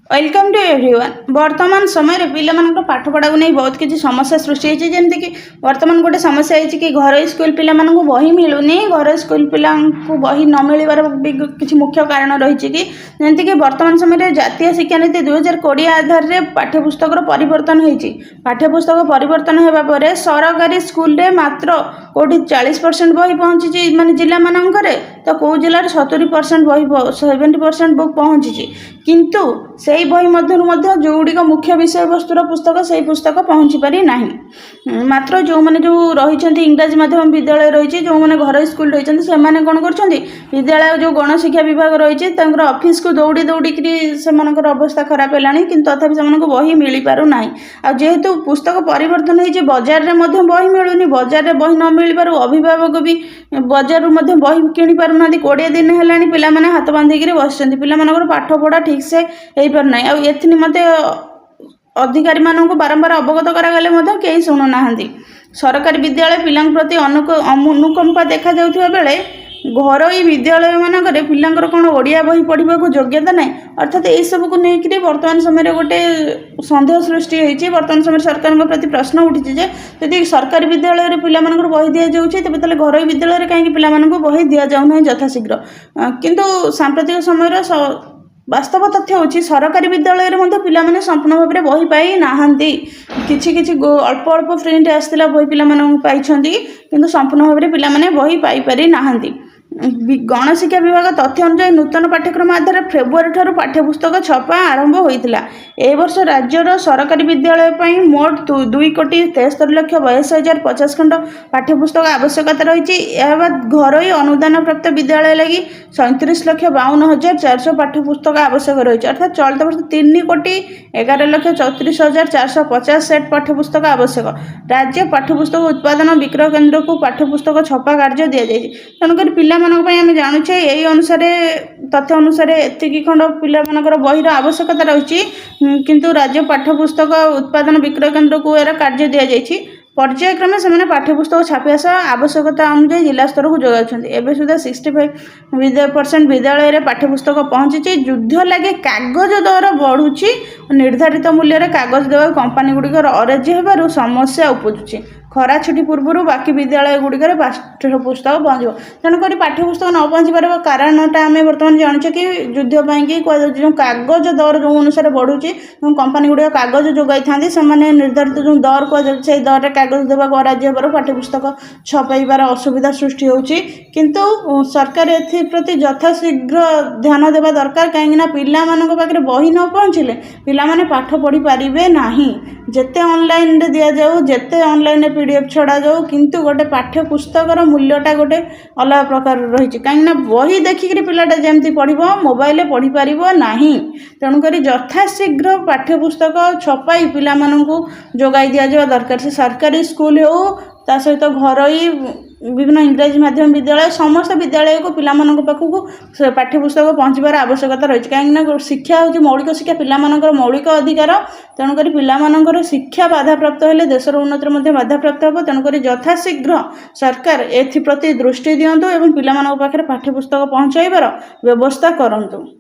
Welcome to everyone. वर्तमान समय पिला पाठपढ़ा को नहीं बहुत किसी समस्या सृष्टि होती जमीक बर्तमान गोटे समस्या है कि घर स्कूल पिला बही मिलूनी घर स्कूल पिला बही न मिलबार भी किसी मुख्य कारण रही कि जमीक बर्तमान समय जातीय शिक्षा नीति 2020 आधार में पाठ्यपुस्तक परिवर्तन होती पाठ्यपुस्तक परिवर्तन होगा सरकारी स्कूल मात्र कौटी 40% बही पहुँची मानने जिला मानक तो कौ जिले 70% बही 70% बुक पहुँची किंतु से बही मध्य जो गुड़िक मुख्य विषय वस्तुर पुस्तक से पुस्तक पहुँची पारि ना मात्र जो मैंने जो रही इंग्राजी माध्यम विद्यालय रही जो मैंने घर स्कूल रही से कौन कर विद्यालय जो गणशिक्षा विभाग रही ऑफिस को दौड़ी दौड़ी से अवस्था खराब है कि तथापि से बही मिल पारना जेहेतु पुस्तक परिवर्तन हो बजार में बही मिलूनी बजार में बही न मिल पार अभिभावक भी बजार बही कि पारना 20 दिन है पिला हाथ बांधिकी बस पिला पाठ पढ़ा ठीक से हो पारना आथि निमते अधिकारी मानक बारंबार अवगत करागले कहीं शुणुना सरकारी विद्यालय पिला प्रति अनुकंपा देखा जाउथिबा बेले घरोई विद्यालय मानक पिलांकर कौन ओडिया बही पढ़ा योग्यता ना अर्थात यही सब को लेकिन वर्तमान समय गोटे सन्देह सृष्टि होती वर्तमान समय सरकार प्रति प्रश्न उठी जदि सरकारी विद्यालय पिला बही दि जाऊँगी तेज तेल घरोई विद्यालय कहीं पिला बही दि जाऊना यथाशीघ्र किंतु सांप्रतिक समय वास्तव तथ्य होची सरकारी विद्यालय में पिलाने संपूर्ण भाव में बही पाई ना किछि अल्प अल्प प्रिंट आसला बही पाई किंतु संपूर्ण भाव में पिलाने बही पाई पारि ना गणशिक्षा विभाग तथ्य अनुसार नूतन पाठ्यक्रम आधार फेब्रुआरी ठारू पाठ्यपुस्तक छपा आरंभ होता ए वर्ष राज्यर सरकारी विद्यालय पर मोट 2,73,42,050 खंड पाठ्यपुस्तक आवश्यकता रही घरोई अनुदान प्राप्त विद्यालय लगी 37,52,400 पाठ्यपुस्तक आवश्यक रही अर्थात चलित वर्ष 3,11,34,450 सेट पाठ्यपुस्तक आवश्यक राज्य पाठ्यपुस्तक उत्पादन विक्रय केन्द्र को पाठ्यपुस्तक छपा कार्य दि जाए तेणुक पिला आम जानुचे यही अनुसार तथ्य अनुसार एतिकी खंड पिला बहीर आवश्यकता रही किंतु राज्य पाठ्यपुस्तक उत्पादन विक्रय केन्द्र को यार कार्य दि जाए पर्यायक्रमे से पाठ्यपुस्तक छापिया सह आवश्यकता अनुसार जिला स्तर को जोगाउछन्ति एबे सुधा 65% विद्यालय रे पाठ्यपुस्तक पहुँची युद्ध लगे कागज दर बढ़ुची निर्धारित मूल्य कागज देवा कंपानी गुड़िकर अराजी होबारु समस्या उपजुची खरा छुट्टी पूर्व बाकी विद्यालय गुड़िकर पाठ्यपुस्तक पहुँच तेणुक पाठ्यपुस्तक न पहुँची पार कारणटा आम बर्तमान जानुचे कि युद्धपाई जो कागज दर जो अनुसार बढ़ुची कंपानी गुड़िक कागज जोगाई था निर्धारित जो दर कहुचे दर कागज देवा अराजी होबार पाठ्यपुस्तक छपाइबार असुविधा सृष्टि होची किंतु सरकार एप्रति यथाशीघ्र ध्यान देवा दरकार कहीं पिला पाखे बही न पहुँचले पिलाने पाठ पढ़ी पारे ना जिते ऑनलाइन रे दिया जाऊ जिते ऑनलाइन पीडीएफ छड़ा जाऊ किंतु गोटे पाठ्यपुस्तकर मूल्यटा गोटे अलग प्रकार रही कहीं बही देखिक पिलाटा जमी पढ़ो मोबाइल पढ़ी पार ना तेणुक यथाशीघ्र पाठ्यपुस्तक छपाई पिला जोगाई दि जावा दरकार से सरकारी स्कूल हो ता सहित घरोई विभिन्न इंग्राजी माध्यम विद्यालय समस्त विद्यालय को पिला पाखक पाठ्यपुस्तक पहुँचबार आवश्यकता रही कहीं शिक्षा हूँ मौलिक शिक्षा पिला मौलिक अधिकार तेणुक पिला शिक्षा बाधाप्राप्त हेले देशर उन्नति बाधाप्राप्त हो तेणुक यथाशीघ्र सरकार एप्रति दृष्टि दिंतु और पिला पाखे पाठ्यपुस्तक पहुँचाइबार व्यवस्था करंतु।